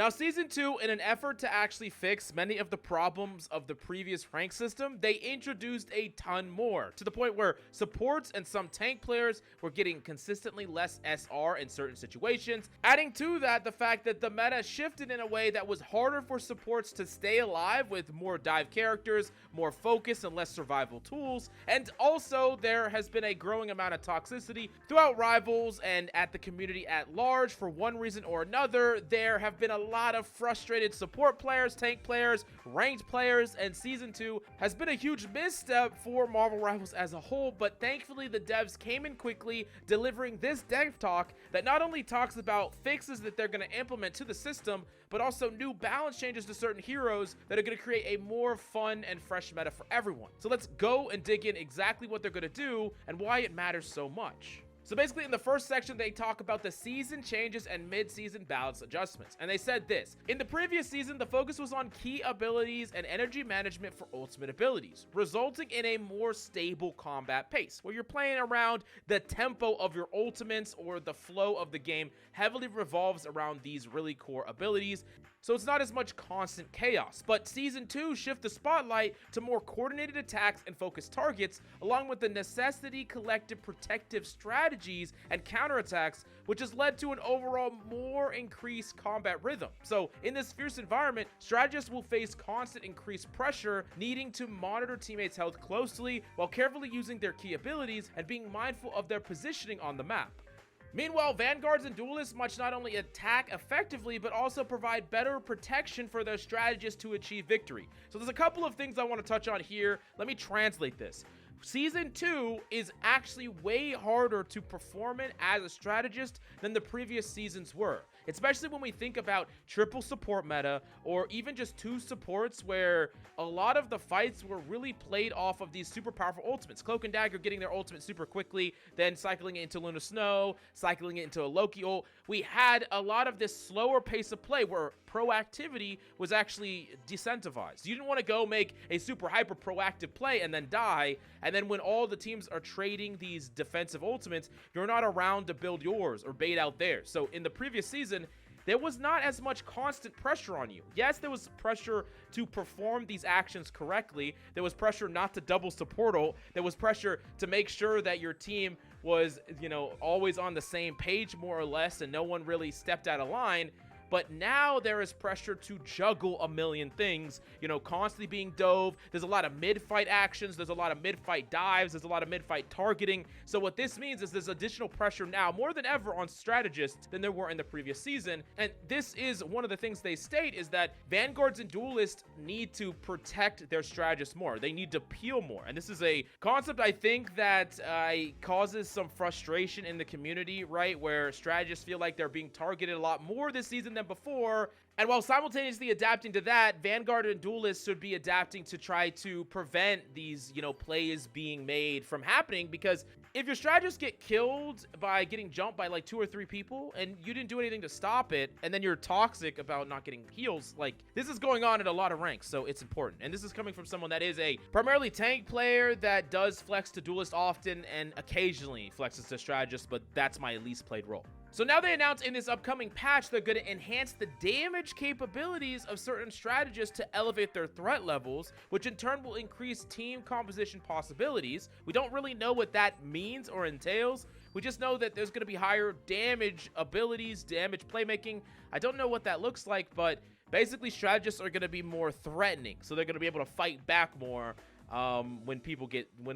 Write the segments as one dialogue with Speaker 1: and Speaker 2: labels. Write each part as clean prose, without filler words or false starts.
Speaker 1: Now, Season 2, in an effort to actually fix many of the problems of the previous rank system, they introduced a ton more, to the point where supports and some tank players were getting consistently less SR in certain situations. Adding to that, the fact that the meta shifted in a way that was harder for supports to stay alive with more dive characters, more focus, and less survival tools. And also, there has been a growing amount of toxicity throughout Rivals and at the community at large. For one reason or another, there have been a lot of frustrated support players, tank players, ranked players, and Season 2 has been a huge misstep for Marvel Rivals as a whole, but thankfully the devs came in quickly, delivering this dev talk that not only talks about fixes that they're going to implement to the system, but also new balance changes to certain heroes that are going to create a more fun and fresh meta for everyone. So let's go and dig in exactly what they're going to do and why it matters so much. So basically, in the first section, they talk about the season changes and mid-season balance adjustments. And they said this: in the previous season, the focus was on key abilities and energy management for ultimate abilities, resulting in a more stable combat pace, where you're playing around the tempo of your ultimates, or the flow of the game heavily revolves around these really core abilities. So it's not as much constant chaos. But Season 2 shift the spotlight to more coordinated attacks and focused targets, along with the necessity collective protective strategies and counterattacks, which has led to an overall more increased combat rhythm. So in this fierce environment, strategists will face constant increased pressure, needing to monitor teammates' health closely while carefully using their key abilities and being mindful of their positioning on the map. Meanwhile, Vanguards and Duelists must not only attack effectively, but also provide better protection for their strategists to achieve victory. So there's a couple of things I want to touch on here. Let me translate this. Season 2 is actually way harder to perform in as a strategist than the previous seasons were, especially when we think about triple support meta, or even just two supports, where a lot of the fights were really played off of these super powerful ultimates. Cloak and Dagger getting their ultimate super quickly, then cycling it into Luna Snow, cycling it into a Loki ult. We had a lot of this slower pace of play where proactivity was actually decentivized. You didn't want to go make a super hyper proactive play and then die, and then when all the teams are trading these defensive ultimates, you're not around to build yours or bait out theirs. So in the previous season, there was not as much constant pressure on you. Yes, there was pressure to perform these actions correctly. There was pressure not to double support ult. There was pressure to make sure that your team was, always on the same page more or less, and no one really stepped out of line. But now there is pressure to juggle a million things, constantly being dove. There's a lot of mid-fight actions. There's a lot of mid-fight dives. There's a lot of mid-fight targeting. So what this means is there's additional pressure now, more than ever, on strategists than there were in the previous season. And this is one of the things they state, is that Vanguards and Duelists need to protect their strategists more. They need to peel more. And this is a concept, I think, that causes some frustration in the community, right? Where strategists feel like they're being targeted a lot more this season than before. And while simultaneously adapting to that, Vanguard and Duelists should be adapting to try to prevent these, plays being made from happening. Because if your strategists get killed by getting jumped by like 2 or 3 people and you didn't do anything to stop it, and then you're toxic about not getting heals, like, this is going on at a lot of ranks, so it's important. And this is coming from someone that is a primarily tank player that does flex to Duelist often and occasionally flexes to strategist, but that's my least played role. So now they announced in this upcoming patch they're going to enhance the damage capabilities of certain strategists to elevate their threat levels, which in turn will increase team composition possibilities. We don't really know what that means or entails. We just know that there's going to be higher damage abilities, damage playmaking. I don't know what that looks like, but basically strategists are going to be more threatening. So they're going to be able to fight back more when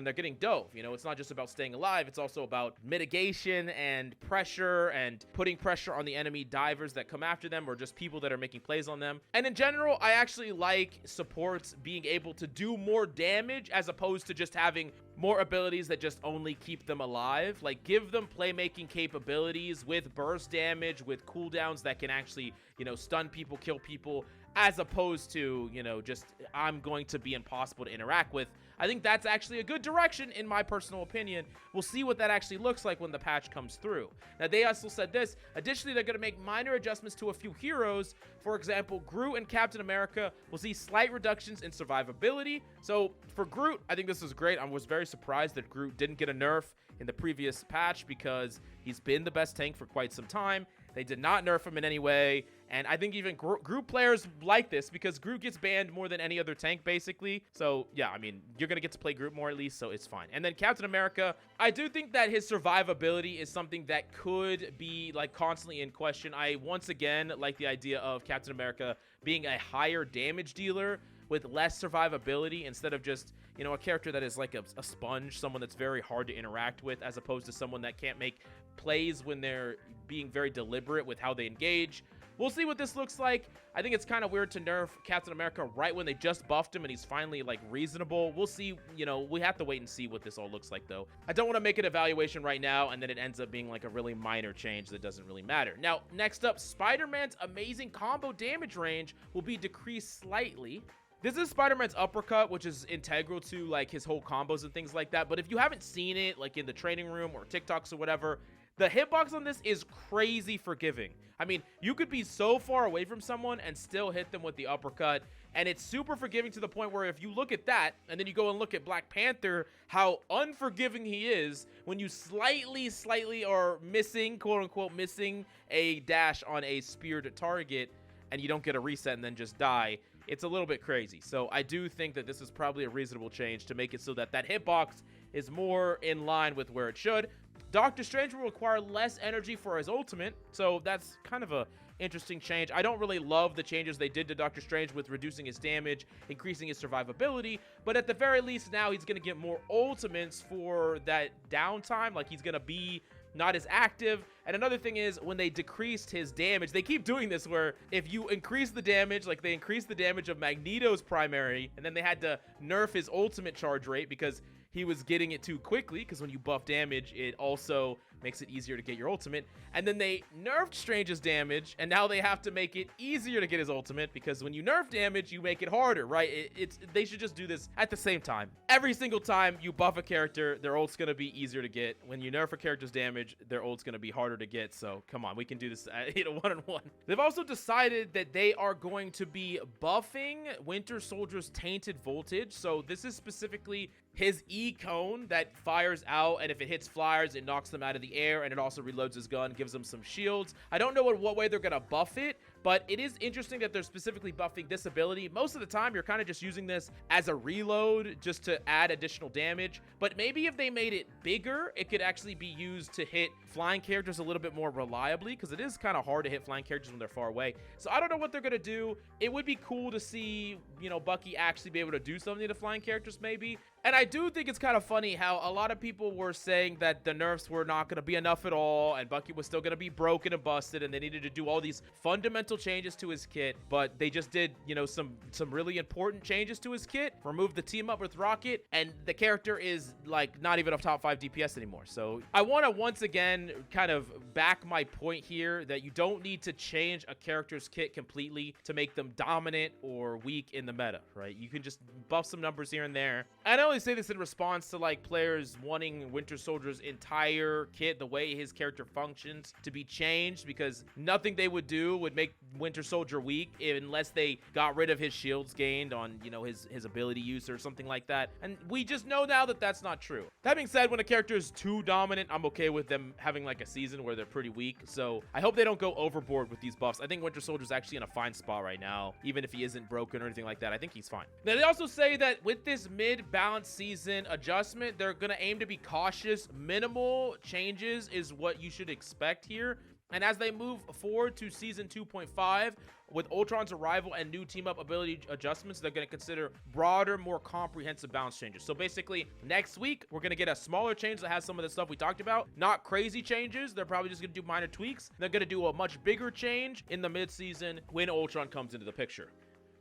Speaker 1: they're getting dove. It's not just about staying alive, it's also about mitigation and pressure and putting pressure on the enemy divers that come after them, or just people that are making plays on them. And in general, I actually like supports being able to do more damage as opposed to just having more abilities that just only keep them alive. Like, give them playmaking capabilities with burst damage, with cooldowns that can actually, stun people, kill people, as opposed to, just I'm going to be impossible to interact with. I think that's actually a good direction, in my personal opinion. We'll see what that actually looks like when the patch comes through. Now, they also said this. Additionally, they're going to make minor adjustments to a few heroes. For example, Groot and Captain America will see slight reductions in survivability. So for Groot, I think this is great. I was very surprised that Groot didn't get a nerf in the previous patch, because he's been the best tank for quite some time. They did not nerf him in any way, And I think even Groot players like this because Groot gets banned more than any other tank, basically. So, yeah, I mean, you're going to get to play Groot more at least, so it's fine. And then Captain America, I do think that his survivability is something that could be, like, constantly in question. I, once again, like the idea of Captain America being a higher damage dealer with less survivability instead of just, you know, a character that is like a sponge, someone that's very hard to interact with, as opposed to someone that can't make plays when they're being very deliberate with how they engage. We'll see what this looks like. I think it's kind of weird to nerf Captain America right when they just buffed him and he's finally, like, reasonable. We'll see. You know, we have to wait and see what this all looks like, though. I don't want to make an evaluation right now and then it ends up being, like, a really minor change that doesn't really matter. Now, next up, Spider-Man's amazing combo damage range will be decreased slightly. This is Spider-Man's uppercut, which is integral to, like, his whole combos and things like that. But if you haven't seen it, like, in the training room or TikToks or whatever, the hitbox on this is crazy forgiving. I mean, you could be so far away from someone and still hit them with the uppercut, and it's super forgiving to the point where if you look at that, and then you go and look at Black Panther, how unforgiving he is when you slightly are missing, quote-unquote, missing a dash on a speared target, and you don't get a reset and then just die. It's a little bit crazy. So I do think that this is probably a reasonable change to make it so that that hitbox is more in line with where it should. Doctor Strange will require less energy for his ultimate, so that's kind of a interesting change. I don't really love the changes they did to Doctor Strange with reducing his damage, increasing his survivability, but at the very least now he's going to get more ultimates for that downtime. Like, he's going to be not as active. And another thing is, when they decreased his damage, they keep doing this where if you increase the damage, like they increased the damage of Magneto's primary, and then they had to nerf his ultimate charge rate because he was getting it too quickly, because when you buff damage, it also makes it easier to get your ultimate. And then they nerfed Strange's damage, and now they have to make it easier to get his ultimate, because when you nerf damage, you make it harder, right? They should just do this at the same time. Every single time you buff a character, their ult's gonna be easier to get. When you nerf a character's damage, their ult's gonna be harder to get. So come on, we can do this at, you know, 1-on-1. They've also decided that they are going to be buffing Winter Soldier's Tainted Voltage. So this is specifically his E-cone that fires out, and if it hits flyers, it knocks them out of the air, and it also reloads his gun, gives him some shields. I don't know in what way they're gonna buff it, but it is interesting that they're specifically buffing this ability. Most of the time, you're kind of just using this as a reload just to add additional damage, but maybe if they made it bigger, it could actually be used to hit flying characters a little bit more reliably, because it is kind of hard to hit flying characters when they're far away. So I don't know what they're gonna do. It would be cool to see, you know, Bucky actually be able to do something to flying characters maybe. And I do think it's kind of funny how a lot of people were saying that the nerfs were not going to be enough at all, and Bucky was still going to be broken and busted, and they needed to do all these fundamental changes to his kit, but they just did, you know, some really important changes to his kit, removed the team up with Rocket, and the character is, like, not even a top 5 DPS anymore. So I want to once again kind of back my point here that you don't need to change a character's kit completely to make them dominant or weak in the meta, right? You can just buff some numbers here and there. I only say this in response to, like, players wanting Winter Soldier's entire kit, the way his character functions, to be changed, because nothing they would do would make Winter Soldier weak unless they got rid of his shields gained on, you know, his ability use or something like that. And we just know now that that's not true. That being said, when a character is too dominant, I'm okay with them having, like, a season where they're pretty weak. So I hope they don't go overboard with these buffs. I think Winter Soldier's actually in a fine spot right now, even if he isn't broken or anything like that. I think he's fine. Now, they also say that with this mid-balance season adjustment, they're going to aim to be cautious. Minimal changes is what you should expect here. And as they move forward to season 2.5, with Ultron's arrival and new team-up ability adjustments, they're going to consider broader, more comprehensive balance changes. So basically, next week, we're going to get a smaller change that has some of the stuff we talked about. Not crazy changes. They're probably just going to do minor tweaks. They're going to do a much bigger change in the mid-season when Ultron comes into the picture.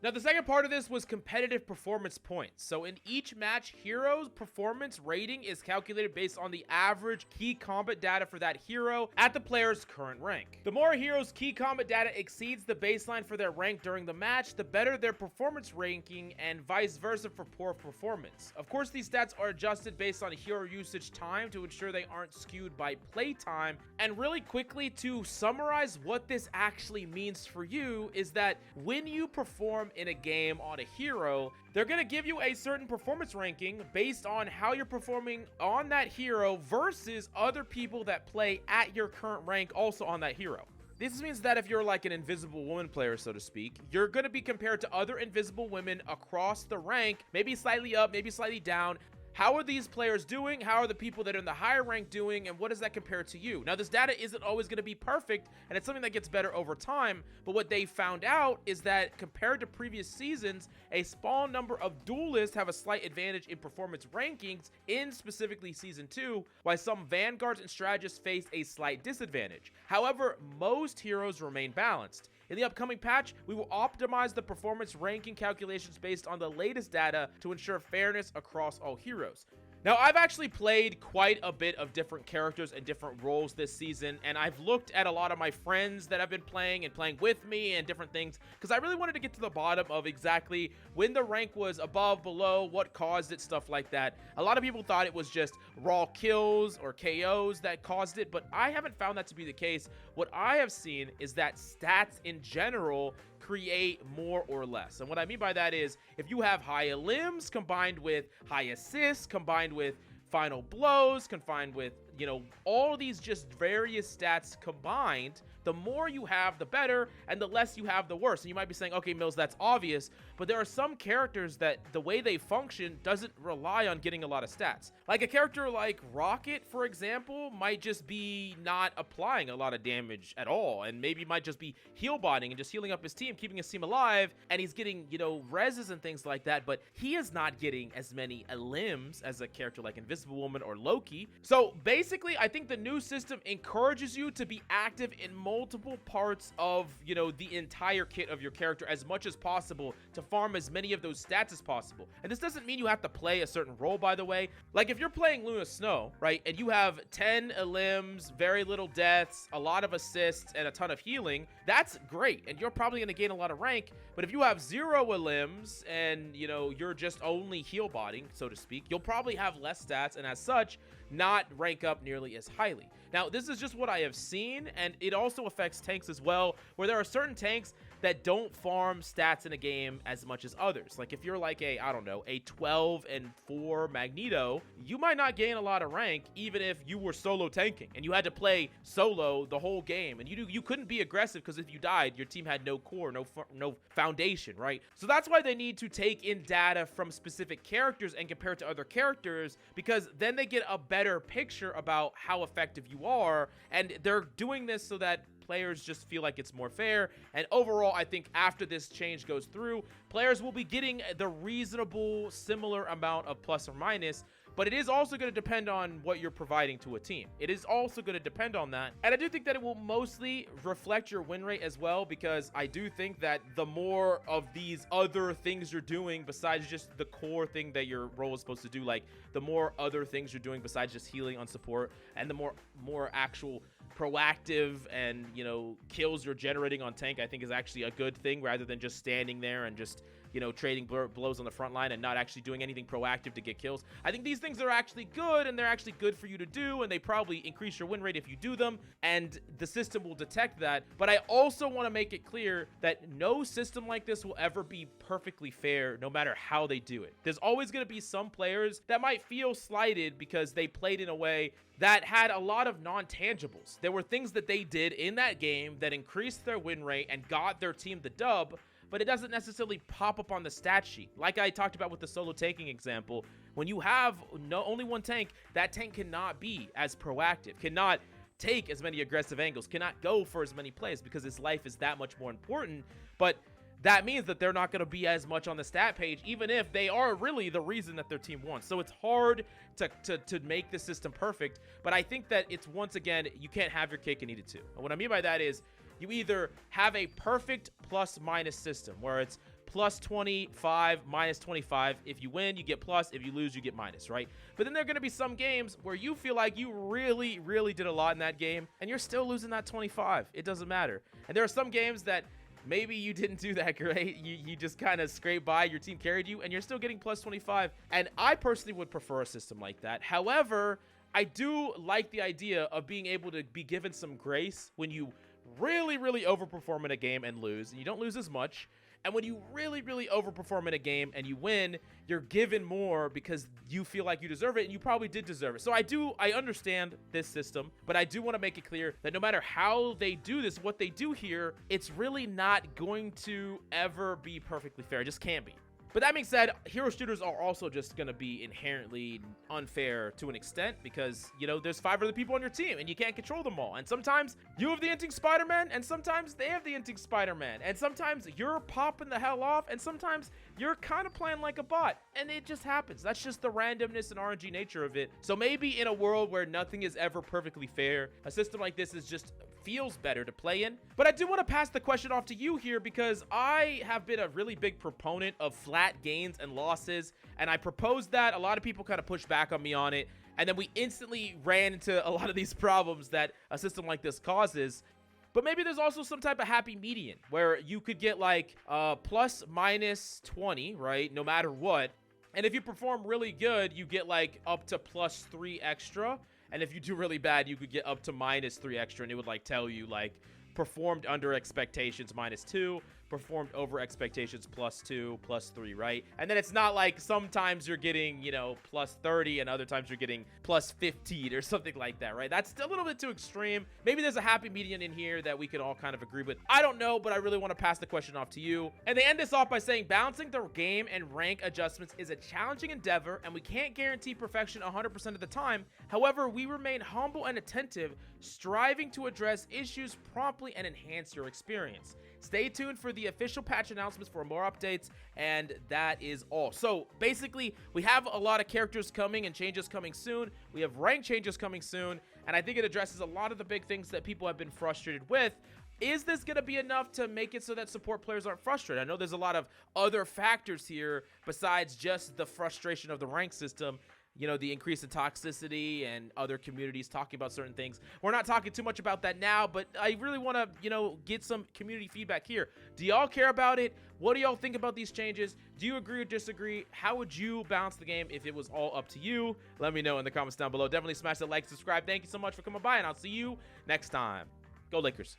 Speaker 1: Now, the second part of this was competitive performance points. So in each match, hero's performance rating is calculated based on the average key combat data for that hero at the player's current rank. The more a hero's key combat data exceeds the baseline for their rank during the match, the better their performance ranking, and vice versa for poor performance. Of course, these stats are adjusted based on hero usage time to ensure they aren't skewed by playtime. And really quickly, to summarize what this actually means for you, is that when you perform in a game on a hero, they're going to give you a certain performance ranking based on how you're performing on that hero versus other people that play at your current rank also on that hero. This means that if you're like an invisible woman player, so to speak, you're going to be compared to other invisible women across the rank, maybe slightly up, maybe slightly down. How are these players doing? How are the people that are in the higher rank doing? And what does that compare to you? Now, this data isn't always going to be perfect, and it's something that gets better over time. But what they found out is that compared to previous seasons, a small number of duelists have a slight advantage in performance rankings in specifically Season 2, while some vanguards and strategists face a slight disadvantage. However, most heroes remain balanced. In the upcoming patch, we will optimize the performance ranking calculations based on the latest data to ensure fairness across all heroes. Now, I've actually played quite a bit of different characters and different roles this season, and I've looked at a lot of my friends that have been playing and playing with me and different things, because I really wanted to get to the bottom of exactly when the rank was above, below, what caused it, stuff like that. A lot of people thought it was just raw kills or KOs that caused it, but I haven't found that to be the case. What I have seen is that stats in general create more or less. And what I mean by that is if you have high limbs combined with high assists, combined with final blows, combined with, you know, all these just various stats combined, the more you have, the better, and the less you have, the worse. And you might be saying, okay, Mills, that's obvious, but there are some characters that the way they function doesn't rely on getting a lot of stats. Like a character like Rocket, for example, might just be not applying a lot of damage at all, and maybe might just be heal botting and just healing up his team, keeping his team alive, and he's getting, you know, reses and things like that, but he is not getting as many limbs as a character like Invisible Woman or Loki. So basically, I think the new system encourages you to be active in multiple parts of, you know, the entire kit of your character as much as possible to farm as many of those stats as possible. And this doesn't mean you have to play a certain role, by the way. Like if you're playing Luna Snow, right, and you have 10 limbs, very little deaths, a lot of assists, and a ton of healing, that's great, and you're probably going to gain a lot of rank. But if you have 0 limbs and, you know, you're just only heal botting, so to speak, you'll probably have less stats, and as such, not rank up nearly as highly. Now, this is just what I have seen, and it also affects tanks as well, where there are certain tanks that don't farm stats in a game as much as others. Like if you're like a, I don't know, a 12 and 4 Magneto, you might not gain a lot of rank even if you were solo tanking and you had to play solo the whole game, and you couldn't be aggressive because if you died, your team had no core, no foundation, right? So that's why they need to take in data from specific characters and compare it to other characters, because then they get a better picture about how effective you are, and they're doing this so that players just feel like it's more fair. And overall, I think after this change goes through, players will be getting the reasonable similar amount of plus or minus, but it is also going to depend on what you're providing to a team. It is also going to depend on that. And I do think that it will mostly reflect your win rate as well, because I do think that the more of these other things you're doing besides just the core thing that your role is supposed to do, like the more other things you're doing besides just healing on support, and the more actual proactive and, you know, kills you're generating on tank, I think is actually a good thing, rather than just standing there and just, you know, trading blows on the front line and not actually doing anything proactive to get kills. I think these things are actually good, and they're actually good for you to do, and they probably increase your win rate if you do them, and the system will detect that. But I also want to make it clear that no system like this will ever be perfectly fair, no matter how they do it. There's always going to be some players that might feel slighted because they played in a way that had a lot of non-tangibles. There were things that they did in that game that increased their win rate and got their team the dub, but it doesn't necessarily pop up on the stat sheet. Like I talked about with the solo tanking example, when you have only one tank, that tank cannot be as proactive, cannot take as many aggressive angles, cannot go for as many plays, because his life is that much more important. But that means that they're not going to be as much on the stat page, even if they are really the reason that their team won. So it's hard to make the system perfect, but I think that it's, once again, you can't have your cake and eat it too. And what I mean by that is you either have a perfect plus minus system where it's plus 25, minus 25. If you win, you get plus. If you lose, you get minus, right? But then there are going to be some games where you feel like you really, really did a lot in that game, and you're still losing that 25. It doesn't matter. And there are some games that maybe you didn't do that great. You just kind of scraped by, your team carried you, and you're still getting plus 25. And I personally would prefer a system like that. However, I do like the idea of being able to be given some grace when you really, really overperform in a game and lose. And you don't lose as much. And when you really, really overperform in a game and you win, you're given more because you feel like you deserve it, and you probably did deserve it. So I understand this system, but I do want to make it clear that no matter how they do this, what they do here, it's really not going to ever be perfectly fair. It just can't be. But that being said, hero shooters are also just going to be inherently unfair to an extent because, you know, there's 5 other people on your team and you can't control them all. And sometimes you have the inting Spider-Man and sometimes they have the inting Spider-Man. And sometimes you're popping the hell off and sometimes you're kind of playing like a bot. And it just happens. That's just the randomness and RNG nature of it. So maybe in a world where nothing is ever perfectly fair, a system like this is just feels better to play in. But I do want to pass the question off to you here because I have been a really big proponent of flat gains and losses, and I proposed that. A lot of people kind of pushed back on me on it, and then we instantly ran into a lot of these problems that a system like this causes. But maybe there's also some type of happy median where you could get like plus minus 20, right, no matter what. And if you perform really good, you get like up to plus 3 extra. And if you do really bad, you could get up to minus 3 extra, and it would like tell you like performed under expectations minus 2, performed over expectations plus 2, plus 3, right? And then it's not like sometimes you're getting, you know, plus 30 and other times you're getting plus 15 or something like that, right? That's a little bit too extreme. Maybe there's a happy median in here that we can all kind of agree with. I don't know, but I really want to pass the question off to you. And they end this off by saying balancing the game and rank adjustments is a challenging endeavor and we can't guarantee perfection 100% of the time. However, we remain humble and attentive, striving to address issues promptly and enhance your experience. Stay tuned for the official patch announcements for more updates, and that is all. So basically, we have a lot of characters coming and changes coming soon. We have rank changes coming soon, and I think it addresses a lot of the big things that people have been frustrated with. Is this going to be enough to make it so that support players aren't frustrated? I know there's a lot of other factors here besides just the frustration of the rank system. You know, the increase in toxicity and other communities talking about certain things. We're not talking too much about that now, but I really want to, you know, get some community feedback here. Do y'all care about it? What do y'all think about these changes? Do you agree or disagree? How would you balance the game if it was all up to you? Let me know in the comments down below. Definitely smash that like, subscribe. Thank you so much for coming by, and I'll see you next time. Go Lakers.